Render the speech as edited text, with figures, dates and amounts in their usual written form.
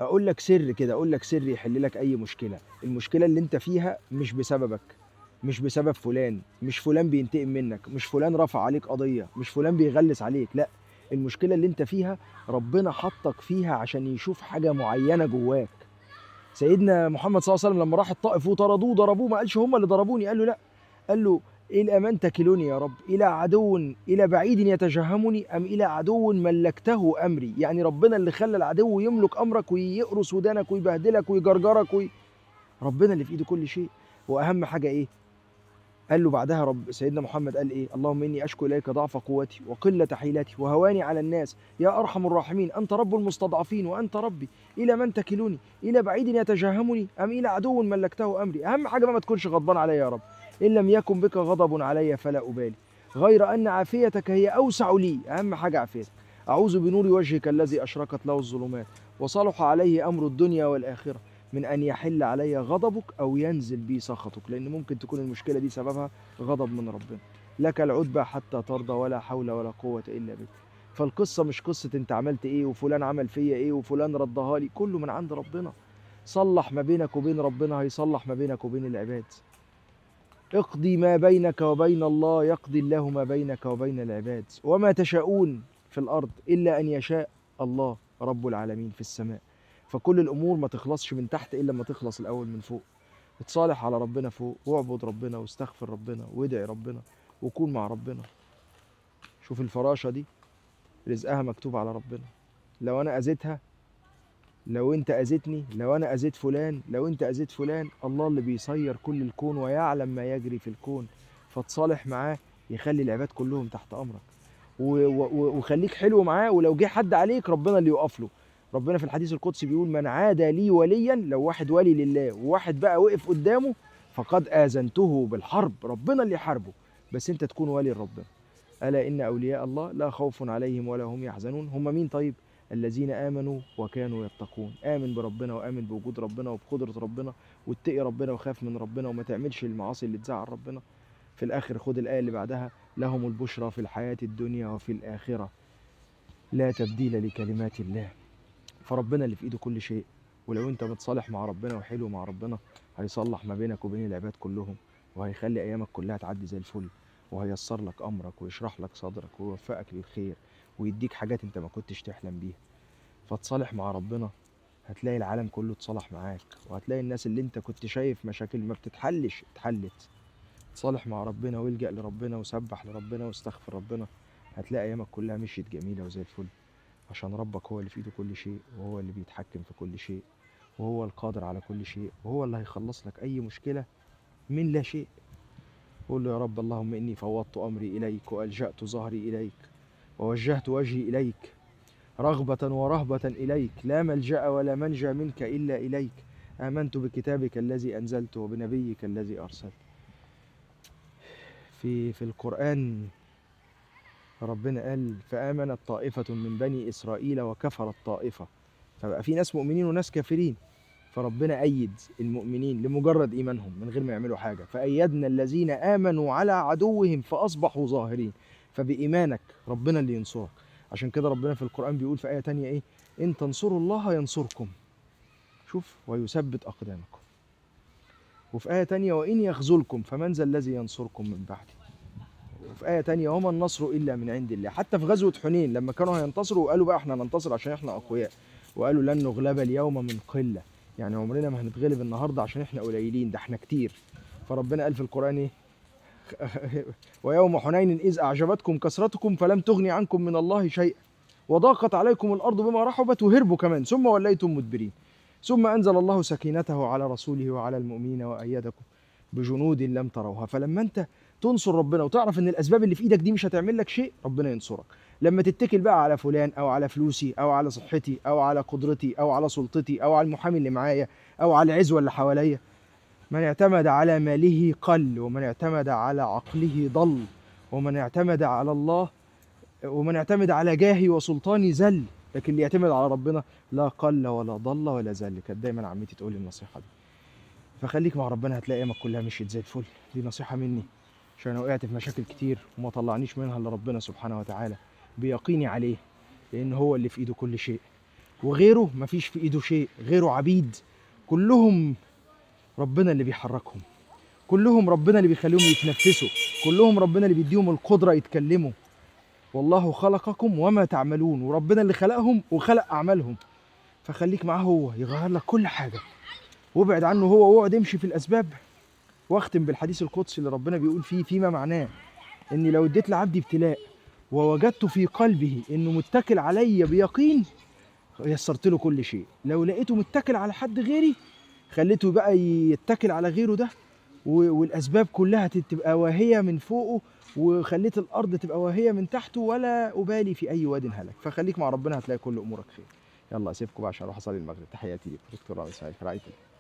اقول لك سر كده، اقول لك سر يحل لك اي مشكله. المشكله اللي انت فيها مش بسببك، مش بسبب فلان، مش فلان بينتقم منك، مش فلان رفع عليك قضيه، مش فلان بيغلس عليك، لا. المشكله اللي انت فيها ربنا حطك فيها عشان يشوف حاجه معينه جواك. سيدنا محمد صلى الله عليه وسلم لما راح الطائف وطردوه ضربوه، ما قالش هم اللي ضربوني، قال له لا. قال له: إلى من تكلني يا رب؟ إلى عدو، إلى بعيد يتجهمني، أم إلى عدو ملكته أمري؟ يعني ربنا اللي خلى العدو يملك أمرك ويقرص ودانك ويبهدلك ويجرجرك ربنا اللي في إيده كل شيء. وأهم حاجة إيه؟ قال له بعدها رب سيدنا محمد قال ايه: اللهم اني اشكو اليك ضعف قوتي وقله حيلتي وهواني على الناس، يا ارحم الراحمين، انت رب المستضعفين وانت ربي، الى من تكلني؟ الى بعيد يتجهمني ام الى عدو ملكته امري؟ اهم حاجه ما تكونش غضبان عليا يا رب، ان لم يكن بك غضب علي فلا ابالي، غير ان عافيتك هي اوسع لي. اهم حاجه عافيتك. اعوذ بنور وجهك الذي اشرقت له الظلمات وصلح عليه امر الدنيا والاخره من ان يحل علي غضبك او ينزل بي سخطك، لان ممكن تكون المشكله دي سببها غضب من ربنا. لك العتبى حتى ترضى ولا حول ولا قوة إلا بك. فالقصة مش قصة أنت عملت إيه وفلان عمل فيا إيه وفلان ردها لي، كله من عند ربنا. صلح ما بينك وبين ربنا هيصلح ما بينك وبين العباد. اقضي ما بينك وبين الله يقضي الله ما بينك وبين العباد، وما تشاءون في الأرض إلا أن يشاء الله رب العالمين في السماء. فكل الأمور ما تخلصش من تحت إلا لما تخلص الأول من فوق. اتصالح على ربنا فوق، واعبد ربنا واستغفر ربنا وادعي ربنا وكون مع ربنا. شوف الفراشة دي، رزقها مكتوب على ربنا. لو انا اذيتها، لو انت اذيتني، لو انا اذيت فلان، لو انت اذيت فلان، الله اللي بيسير كل الكون ويعلم ما يجري في الكون. فتصالح معاه يخلي العباد كلهم تحت امرك. وخليك حلو معاه، ولو جه حد عليك ربنا اللي يقف له. ربنا في الحديث القدسي بيقول: من عادى لي وليا، لو واحد ولي لله وواحد بقى وقف قدامه، فقد آذنته بالحرب. ربنا اللي يحاربه، بس انت تكون ولي لربنا. ألا إن أولياء الله لا خوف عليهم ولا هم يحزنون. هم مين طيب؟ الذين آمنوا وكانوا يتقون. آمن بربنا وآمن بوجود ربنا وبقدرة ربنا، واتقي ربنا وخاف من ربنا وما تعملش المعاصي اللي تزعل ربنا. في الآخر خد الآية اللي بعدها: لهم البشرى في الحياة الدنيا وفي الآخرة لا تبديل لكلمات الله. فربنا اللي في إيده كل شيء. ولو أنت متصالح مع ربنا وحلو مع ربنا، هيصلح ما بينك وبين العباد كلهم، وهيخلي أيامك كلها تعدي زي الفل، وهيسر لك أمرك ويشرح لك صدرك ويوفقك للخير، ويديك حاجات أنت ما كنتش تحلم بيها. فتصالح مع ربنا، هتلاقي العالم كله اتصالح معاك، وهتلاقي الناس اللي انت كنت شايف مشاكل ما بتتحلش اتحلت. تصالح مع ربنا والجأ لربنا وسبح لربنا واستغفر ربنا، هتلاقي ايامك كلها مشيت جميلة وزي الفل. عشان ربك هو اللي في ايده كل شيء، وهو اللي بيتحكم في كل شيء، وهو القادر على كل شيء، وهو اللي هيخلص لك اي مشكلة من لا شيء. قول له: يا رب اللهم اني فوضت امري اليك والجأت ظهري اليك ووجهت وجهي اليك رغبة ورهبة إليك، لا ملجأ ولا منجى منك إلا إليك. آمنت بكتابك الذي أنزلت وبنبيك الذي أرسلت. في القرآن ربنا قال: فآمنت طائفة من بني إسرائيل وكفرت طائفة. فبقى في ناس مؤمنين وناس كافرين، فربنا أيد المؤمنين لمجرد إيمانهم من غير ما يعملوا حاجة، فأيدنا الذين آمنوا على عدوهم فأصبحوا ظاهرين. فبإيمانك ربنا اللي ينصرك. عشان كده ربنا في القرآن بيقول في آية تانية إيه: إن تنصروا الله ينصركم، شوف، ويثبت أقدامكم. وفي آية تانية: وإن يخذلكم فمن ذا الذي ينصركم من بعده. وفي آية تانية: وما النصر إلا من عند الله. حتى في غزوة حنين لما كانوا هينتصروا وقالوا بقى احنا هننتصر عشان احنا أقوياء، وقالوا لن نغلب اليوم من قلة، يعني عمرنا ما هنتغلب النهاردة عشان احنا قليلين، ده احنا كتير. فربنا قال في القرآن ايه: ويوم حنين إذ أعجبتكم كثرتكم فلم تغني عنكم من الله شيئا وضاقت عليكم الأرض بما رحبت، وهربوا كمان ثم وليتم مدبرين، ثم أنزل الله سكينته على رسوله وعلى المؤمنين وأيدكم بجنود لم تروها. فلما أنت تنصر ربنا وتعرف ان الاسباب اللي في ايدك دي مش هتعمل لك شيء، ربنا ينصرك. لما تتكل بقى على فلان او على فلوسي او على صحتي او على قدرتي او على سلطتي او على المحامي اللي معايا او على العزوه اللي حواليا، من اعتمد على ماله قل، ومن اعتمد على عقله ضل، ومن اعتمد على الله، ومن اعتمد على جاهي وسلطاني ذل. لكن اللي يعتمد على ربنا لا قل ولا ضل ولا ذل. كانت دايما عمتي تقول لي النصيحه دي. فخليك مع ربنا، هتلاقي ايامك كلها مشيت زي الفل. دي نصيحه مني، عشان انا وقعت في مشاكل كتير وما طلعنيش منها الا ربنا سبحانه وتعالى بيقيني عليه، لان هو اللي في ايده كل شيء. وغيره مفيش في ايده شيء، غيره عبيد، كلهم ربنا اللي بيحركهم، كلهم ربنا اللي بيخليهم يتنفسوا، كلهم ربنا اللي بيديهم القدرة يتكلموا. والله خلقكم وما تعملون، وربنا اللي خلقهم وخلق أعمالهم. فخليك معاه، هو يغير لك كل حاجة، وابعد عنه هو، واقعد امشي في الأسباب. واختم بالحديث القدسي اللي ربنا بيقول فيه فيما معناه إني لو اديت لعبدي ابتلاء ووجدت في قلبه إنه متكل علي بيقين يسرت له كل شيء. لو لقيته متكل على حد غيري خليته بقى يتكل على غيره ده، والاسباب كلها تبقى واهيه من فوقه، وخليت الارض تبقى واهيه من تحته، ولا ابالي في اي واد هلك. فخليك مع ربنا هتلاقي كل امورك خير. يلا اسيبكم بقى عشان اروح اصلي المغرب. تحياتي ليكم، دكتور رامي اسماعيل في رعايه الله.